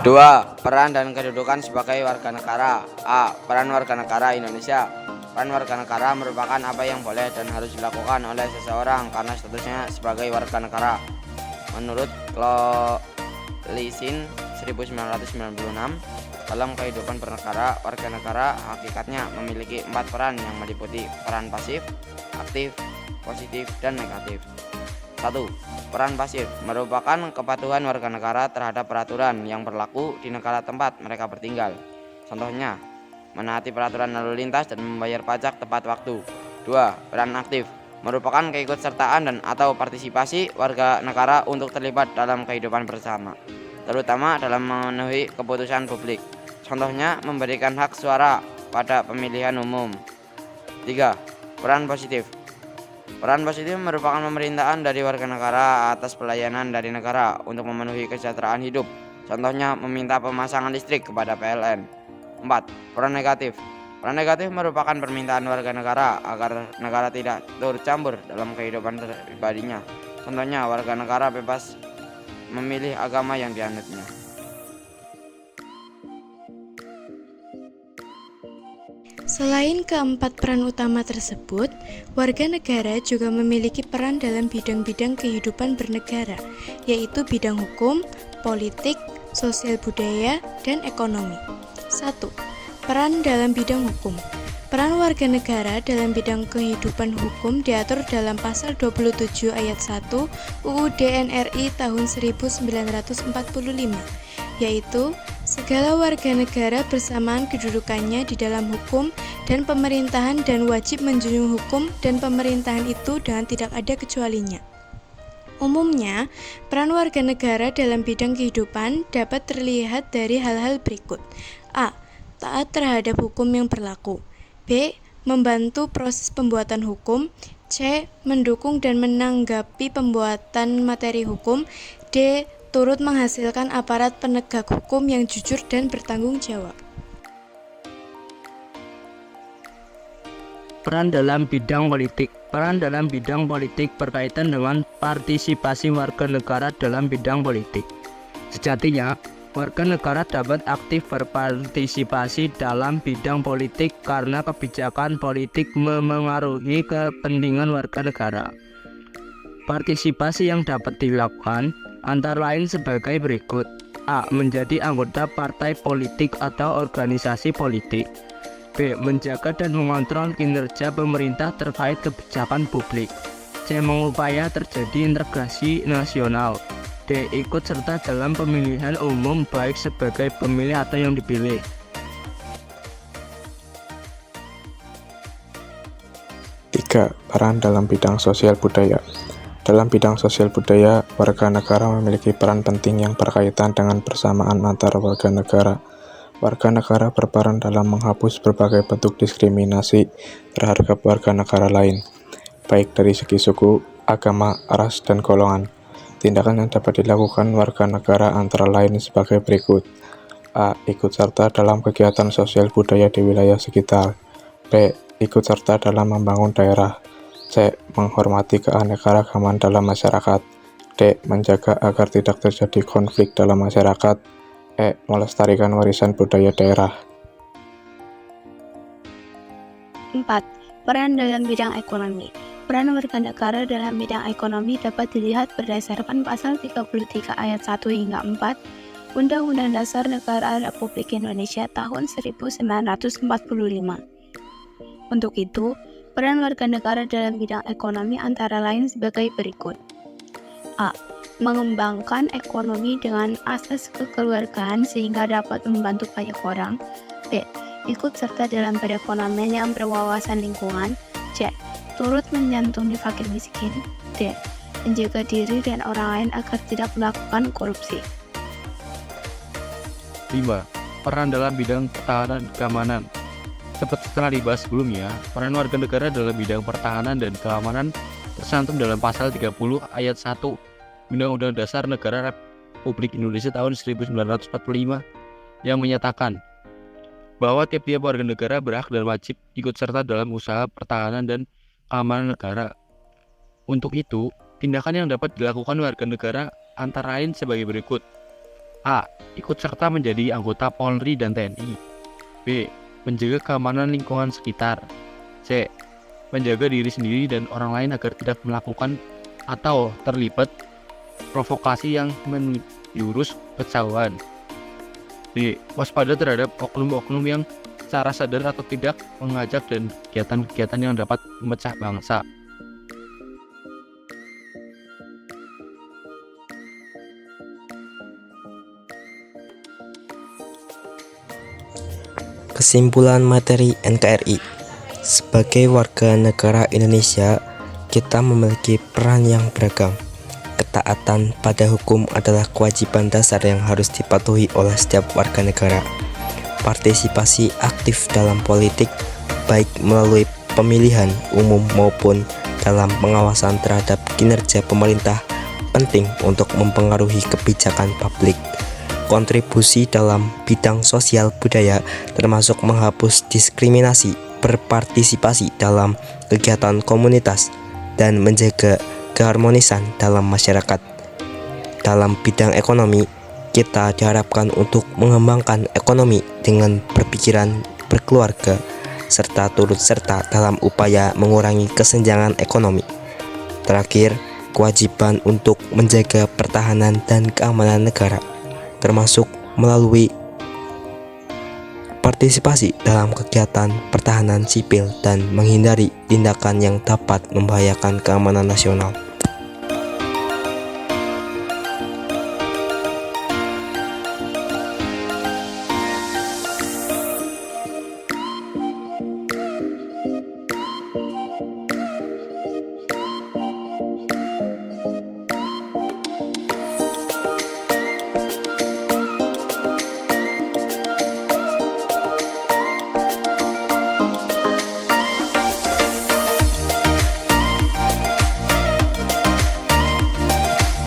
2. Peran dan kedudukan sebagai warga negara. A. Peran warga negara Indonesia. Peran warga negara merupakan apa yang boleh dan harus dilakukan oleh seseorang karena statusnya sebagai warga negara. Menurut Lisin 1996, dalam kehidupan bernegara, warga negara hakikatnya memiliki 4 peran yang meliputi peran pasif, aktif, positif, dan negatif. 1. Peran pasif merupakan kepatuhan warga negara terhadap peraturan yang berlaku di negara tempat mereka bertinggal. Contohnya, menaati peraturan lalu lintas dan membayar pajak tepat waktu. 2. Peran aktif merupakan keikutsertaan dan atau partisipasi warga negara untuk terlibat dalam kehidupan bersama, terutama dalam memenuhi keputusan publik. Contohnya, memberikan hak suara pada pemilihan umum. 3. Peran positif. Peran positif merupakan pemerintahan dari warga negara atas pelayanan dari negara untuk memenuhi kesejahteraan hidup. Contohnya, meminta pemasangan listrik kepada PLN. 4. Peran negatif. Peran negatif merupakan permintaan warga negara agar negara tidak turut campur dalam kehidupan pribadinya. Contohnya, warga negara bebas memilih agama yang dianutnya. Selain keempat peran utama tersebut, warga negara juga memiliki peran dalam bidang-bidang kehidupan bernegara, yaitu bidang hukum, politik, sosial budaya, dan ekonomi. 1. Peran dalam bidang hukum. Peran warga negara dalam bidang kehidupan hukum diatur dalam pasal 27 ayat 1 UUD NRI tahun 1945, yaitu segala warga negara bersamaan kedudukannya di dalam hukum dan pemerintahan dan wajib menjunjung hukum dan pemerintahan itu dengan tidak ada kecualinya. Umumnya, peran warga negara dalam bidang kehidupan dapat terlihat dari hal-hal berikut. A. Taat terhadap hukum yang berlaku. B. Membantu proses pembuatan hukum. C. Mendukung dan menanggapi pembuatan materi hukum. D. Turut menghasilkan aparat penegak hukum yang jujur dan bertanggung jawab. Peran dalam bidang politik. Peran dalam bidang politik berkaitan dengan partisipasi warga negara dalam bidang politik. Sejatinya, warga negara dapat aktif berpartisipasi dalam bidang politik karena kebijakan politik memengaruhi kepentingan warga negara. Partisipasi yang dapat dilakukan antara lain sebagai berikut. A. Menjadi anggota partai politik atau organisasi politik. B. Menjaga dan mengontrol kinerja pemerintah terkait kebijakan publik. C. Mengupaya terjadi integrasi nasional. D. Ikut serta dalam pemilihan umum baik sebagai pemilih atau yang dipilih. Tiga. Peran dalam bidang sosial budaya. Dalam bidang sosial budaya, warga negara memiliki peran penting yang berkaitan dengan persamaan antar warga negara. Warga negara berperan dalam menghapus berbagai bentuk diskriminasi terhadap warga negara lain, baik dari segi suku, agama, ras, dan golongan. Tindakan yang dapat dilakukan warga negara antara lain sebagai berikut. A. Ikut serta dalam kegiatan sosial budaya di wilayah sekitar. B. Ikut serta dalam membangun daerah. C. Menghormati keanekaragaman dalam masyarakat. D. Menjaga agar tidak terjadi konflik dalam masyarakat. E. Melestarikan warisan budaya daerah. 4. Peran dalam bidang ekonomi. Peran warga negara dalam bidang ekonomi dapat dilihat berdasarkan pasal 33 ayat 1 hingga 4 Undang-Undang Dasar Negara Republik Indonesia tahun 1945. Untuk itu, peran warga negara dalam bidang ekonomi antara lain sebagai berikut. A. Mengembangkan ekonomi dengan asas kekeluargaan sehingga dapat membantu banyak orang. B. Ikut serta dalam perekonomian yang berwawasan lingkungan. C. Turut menyantumni fakir miskin. D. Menjaga diri dan orang lain agar tidak melakukan korupsi. 5. Peran dalam bidang pertahanan dan keamanan. Seperti telah dibahas sebelumnya, peran warga negara dalam bidang pertahanan dan keamanan tercantum dalam pasal 30 ayat 1 Undang-Undang Dasar Negara Republik Indonesia tahun 1945 yang menyatakan bahwa tiap-tiap warga negara berhak dan wajib ikut serta dalam usaha pertahanan dan keamanan negara. Untuk itu, tindakan yang dapat dilakukan warga negara antara lain sebagai berikut. A. Ikut serta menjadi anggota Polri dan TNI. B. Menjaga keamanan lingkungan sekitar. C. Menjaga diri sendiri dan orang lain agar tidak melakukan atau terlibat provokasi yang menjurus kejauhan. D. Waspada terhadap oknum-oknum yang secara sadar atau tidak mengajak dan kegiatan-kegiatan yang dapat memecah bangsa. Kesimpulan materi NKRI. Sebagai warga negara Indonesia, kita memiliki peran yang beragam. Ketaatan pada hukum adalah kewajiban dasar yang harus dipatuhi oleh setiap warga negara. Partisipasi aktif dalam politik, baik melalui pemilihan umum maupun dalam pengawasan terhadap kinerja pemerintah, penting untuk mempengaruhi kebijakan publik. Kontribusi dalam bidang sosial budaya termasuk menghapus diskriminasi, berpartisipasi dalam kegiatan komunitas, dan menjaga keharmonisan dalam masyarakat. Dalam bidang ekonomi, kita diharapkan untuk mengembangkan ekonomi dengan berpikiran berkeluarga, serta turut serta dalam upaya mengurangi kesenjangan ekonomi. Terakhir, kewajiban untuk menjaga pertahanan dan keamanan negara, termasuk melalui partisipasi dalam kegiatan pertahanan sipil dan menghindari tindakan yang dapat membahayakan keamanan nasional.